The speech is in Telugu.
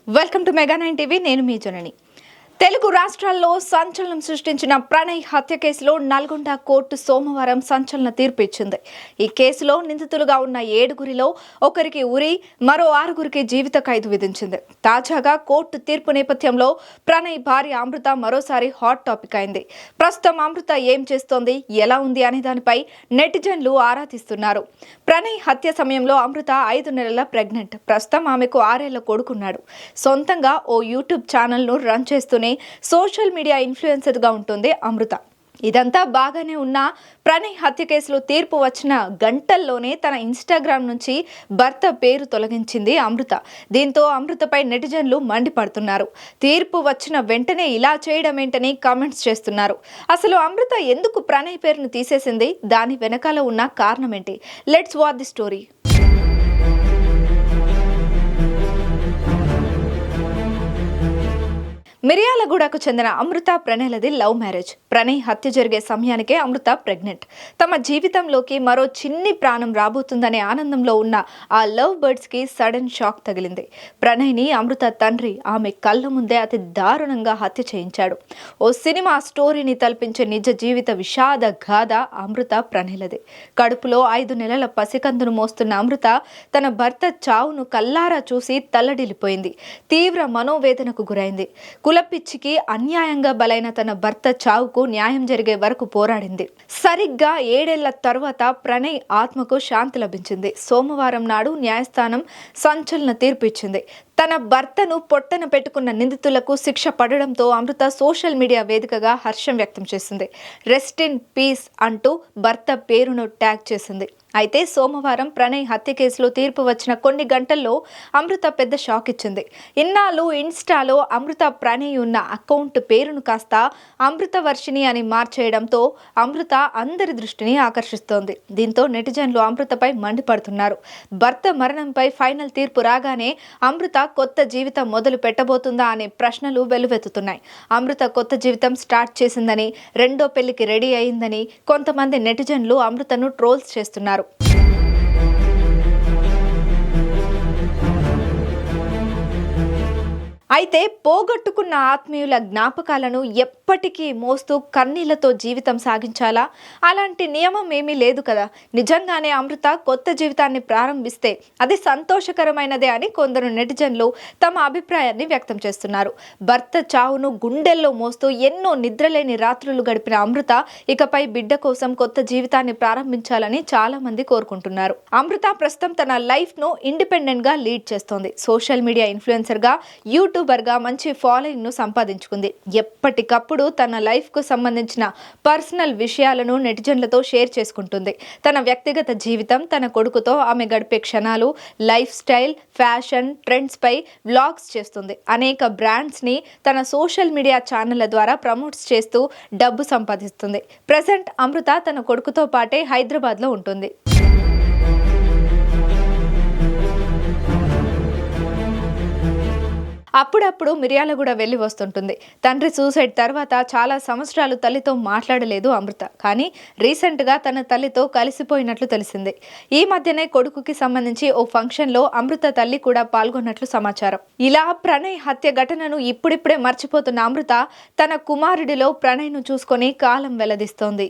Welcome to mega 9 TV. నేను మీ జనని. తెలుగు రాష్ట్రాల్లో సంచలనం సృష్టించిన ప్రణయ్ హత్య కేసులో నల్గొండ కోర్టు సోమవారం సంచలన తీర్పు ఇచ్చింది. ఈ కేసులో నిందితులుగా ఉన్న 7గురిలో ఒకరికి ఉరి, మరో 6గురికి జీవిత ఖైదు విధించింది. తాజాగా కోర్టు తీర్పు నేపథ్యంలో ప్రణయ్ భార్య అమృత మరోసారి హాట్ టాపిక్ అయింది. ప్రస్తుతం అమృత ఏం చేస్తోంది, ఎలా ఉంది అనే దానిపై నెటిజన్లు ఆరా తీస్తున్నారు. ప్రణయ్ హత్య సమయంలో అమృత 5 నెలల ప్రెగ్నెంట్. ప్రస్తుతం ఆమెకు 6 ఏళ్ల కొడుకున్నాడు. సొంతంగా ఓ యూట్యూబ్ ఛానల్ను రన్ చేస్తూనే సోషల్ మీడియా ఇన్ఫ్లుయెన్సర్ గా ఉంటుంది అమృత. ఇదంతా బాగానే ఉన్నా ప్రణయ్ హత్య కేసులో తీర్పు వచ్చిన గంటల్లోనే తన ఇన్స్టాగ్రామ్ నుంచి భర్త పేరు తొలగించింది అమృత. దీంతో అమృతపై నెటిజన్లు మండిపడుతున్నారు. తీర్పు వచ్చిన వెంటనే ఇలా చేయడం ఏంటని కామెంట్స్ చేస్తున్నారు. అసలు అమృత ఎందుకు ప్రణయ్ పేరును తీసేసింది, దాని వెనకాల ఉన్న కారణం ఏంటి? Let's watch the story. మిర్యాలగూడకు చెందిన అమృత ప్రణయ్లది లవ్ మ్యారేజ్. ప్రణయ్ హత్య జరిగే సమయానికే అమృత ప్రెగ్నెంట్. తమ జీవితంలోకి మరో చిన్ని ప్రాణం రాబోతుందనే ఆనందంలో ఉన్న ఆ లవ్ బర్డ్స్ కి సడన్ షాక్ తగిలింది. ప్రణయ్ని అమృత తండ్రి ఆమె కళ్ళ ముందే అతి దారుణంగా హత్య చేయించాడు. ఓ సినిమా స్టోరీని తలపించే నిజ జీవిత విషాద గాథ అమృత ప్రణయ్లది. కడుపులో 5 నెలల పసికందును మోస్తున్న అమృత తన భర్త చావును కల్లారా చూసి తల్లడిల్లిపోయింది. తీవ్ర మనోవేదనకు గురైంది. కులపిచ్చికి అన్యాయంగా బలైన తన భర్త చావుకు న్యాయం జరిగే వరకు పోరాడింది. సరిగ్గా 7 ఏళ్ల తర్వాత ప్రణయ్ ఆత్మకు శాంతి లభించింది. సోమవారం నాడు న్యాయస్థానం సంచలన తీర్పు ఇచ్చింది. తన భర్తను పొట్టన పెట్టుకున్న నిందితులకు శిక్ష పడడంతో అమృత సోషల్ మీడియా వేదికగా హర్షం వ్యక్తం చేసింది. రెస్ట్ ఇన్ పీస్ అంటూ భర్త పేరును ట్యాగ్ చేసింది. అయితే సోమవారం ప్రణయ్ హత్య కేసులో తీర్పు వచ్చిన కొన్ని గంటల్లో అమృత పెద్ద షాక్ ఇచ్చింది. ఇన్నాళ్ళు ఇన్స్టాలో అమృత ప్రణయ్ ఉన్న అకౌంట్ పేరును కాస్త అమృత వర్షిణి అని మార్చేయడంతో అమృత అందరి దృష్టిని ఆకర్షిస్తోంది. దీంతో నెటిజన్లు అమృతపై మండిపడుతున్నారు. భర్త మరణంపై ఫైనల్ తీర్పు రాగానే అమృత కొత్త జీవితం మొదలు పెట్టబోతుందా అనే ప్రశ్నలు వెల్లువెత్తుతున్నాయి. అమృత కొత్త జీవితం స్టార్ట్ చేసిందని, రెండో పెళ్లికి రెడీ అయిందని కొంతమంది నెటిజన్లు అమృతను ట్రోల్స్ చేస్తున్నారు. అయితే పోగొట్టుకున్న ఆత్మీయుల జ్ఞాపకాలను ఎప్పటికీ మోస్తూ కన్నీళ్లతో జీవితం సాగించాలా? అలాంటి నియమం ఏమీ లేదు కదా. నిజంగానే అమృత కొత్త జీవితాన్ని ప్రారంభిస్తే అది సంతోషకరమైనదే అని కొందరు నెటిజన్లు తమ అభిప్రాయాన్ని వ్యక్తం చేస్తున్నారు. భర్త చావును గుండెల్లో మోస్తూ ఎన్నో నిద్రలేని రాత్రులు గడిపిన అమృత ఇకపై బిడ్డ కోసం కొత్త జీవితాన్ని ప్రారంభించాలని చాలా మంది కోరుకుంటున్నారు. అమృత ప్రస్తుతం తన లైఫ్ ను ఇండిపెండెంట్ గా లీడ్ చేస్తోంది. సోషల్ మీడియా ఇన్ఫ్లుయెన్సర్ గా, యూట్యూబర్ గా మంచి ఫాలోయింగ్ ను సంపాదించుకుంది. ఎప్పటికప్పుడు తన లైఫ్ కు సంబంధించిన పర్సనల్ విషయాలను నెటిజన్లతో షేర్ చేసుకుంటుంది. తన వ్యక్తిగత జీవితం, తన కొడుకుతో ఆమె గడిపే క్షణాలు, లైఫ్ స్టైల్, ఫ్యాషన్ ట్రెండ్స్ పై వ్లాగ్స్ చేస్తుంది. అనేక బ్రాండ్స్ ని తన సోషల్ మీడియా ఛానళ్ల ద్వారా ప్రమోట్స్ చేస్తూ డబ్బు సంపాదిస్తుంది. ప్రెసెంట్ అమృత తన కొడుకుతో పాటే హైదరాబాద్ లో ఉంటుంది. అప్పుడప్పుడు మిర్యాలగూడ వెళ్లి వస్తుంటుంది. తండ్రి సూసైడ్ తర్వాత చాలా సంవత్సరాలు తల్లితో మాట్లాడలేదు అమృత. కానీ రీసెంట్ గా తన తల్లితో కలిసిపోయినట్లు తెలిసింది. ఈ మధ్యనే కొడుకుకి సంబంధించి ఓ ఫంక్షన్ లో అమృత తల్లి కూడా పాల్గొన్నట్లు సమాచారం. ఇలా ప్రణయ్ హత్య ఘటనను ఇప్పుడిప్పుడే మర్చిపోతున్న అమృత తన కుమారుడిలో ప్రణయ్ ను చూసుకొని కాలం వెల్లదిస్తోంది.